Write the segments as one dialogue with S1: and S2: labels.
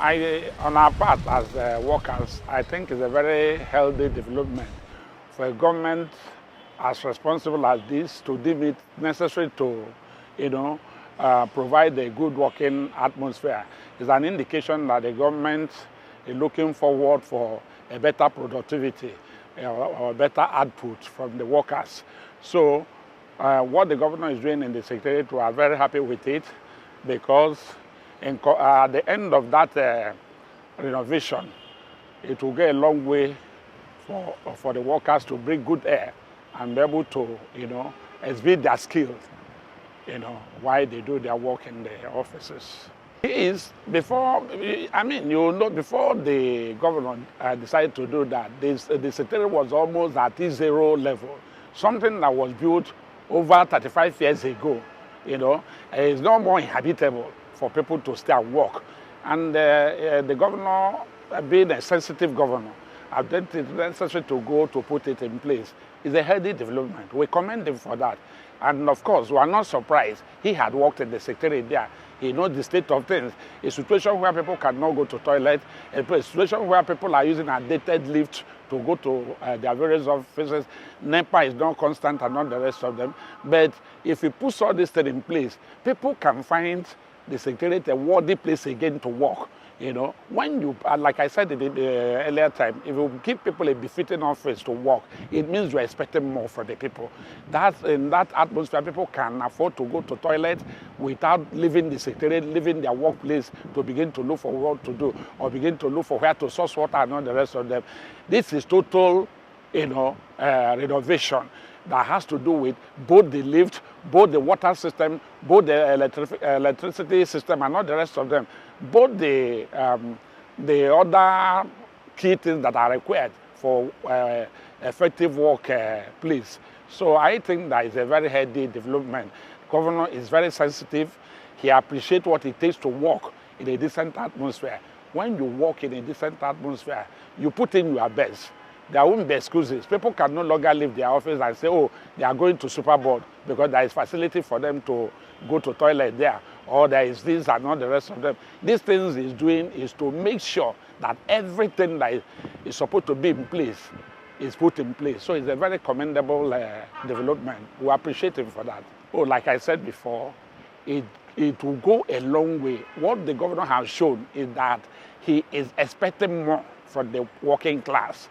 S1: On our part as workers, I think it's a very healthy development for a government as responsible as this to deem it necessary to, provide a good working atmosphere. It's an indication that the government is looking forward for a better productivity or better output from the workers. So what the governor is doing in the Secretariat, we are very happy with it, because at the end of that renovation, it will go a long way for the workers to bring good air and be able to, exhibit their skills, while they do their work in the offices. Before the governor decided to do that, the Secretariat was almost at zero level, something that was built over 35 years ago, is no more inhabitable for people to stay and work. And the governor, being a sensitive governor, I think it's necessary to go to put it in place. It's a healthy development. We commend him for that. And of course, we are not surprised. He had worked in the Secretariat there. He knows the state of things. A situation where people cannot go to toilet, a situation where people are using a dated lift to go to their various offices. NEPA is not constant and not the rest of them. But if we put all this thing in place, people can find the Secretariat a worthy place again to work. When you, like I said in the earlier time, if you give people a befitting office to work, it means you're expecting more from the people. In that atmosphere, people can afford to go to toilet without leaving the Secretariat, leaving their workplace to begin to look for what to do, or begin to look for where to source water and all the rest of them. This is total, renovation that has to do with both the lift, both the water system, both the electricity system and all the rest of them, both the other key things that are required for effective work place. So I think that is a very healthy development. Governor is very sensitive. He appreciates what it takes to work in a decent atmosphere. When you work in a decent atmosphere, you put in your best. There won't be excuses. People can no longer leave their office and say, oh, they are going to Superboard because there is facility for them to go to toilet there, or there is this and all the rest of them. These things he's doing is to make sure that everything that is supposed to be in place is put in place. So it's a very commendable development. We appreciate him for that. Oh, like I said before, it will go a long way. What the governor has shown is that he is expecting more from the working class.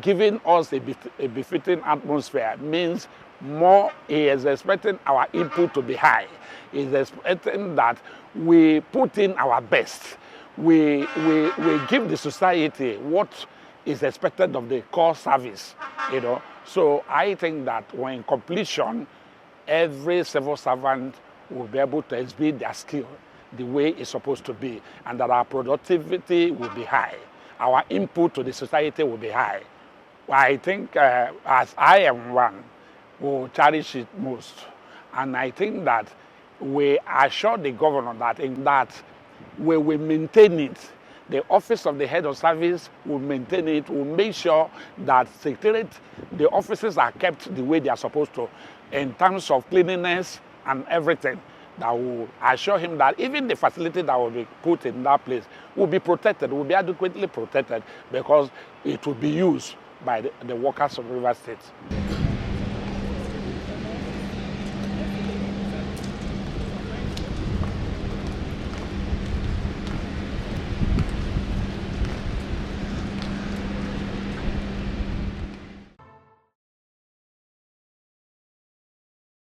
S1: Giving us a befitting atmosphere means more. He is expecting our input to be high. He is expecting that we put in our best. We give the society what is expected of the core service, So I think that when completion, every civil servant will be able to exhibit their skill the way it's supposed to be, and that our productivity will be high. Our input to the society will be high. I think, as I am one, will cherish it most. And I think that we assure the governor that in that we will maintain it. The office of the head of service will maintain it, will make sure that Secretariat, the offices are kept the way they are supposed to, in terms of cleanliness and everything. That will assure him that even the facility that will be put in that place will be protected, will be adequately protected, because it will be used by the workers of River State.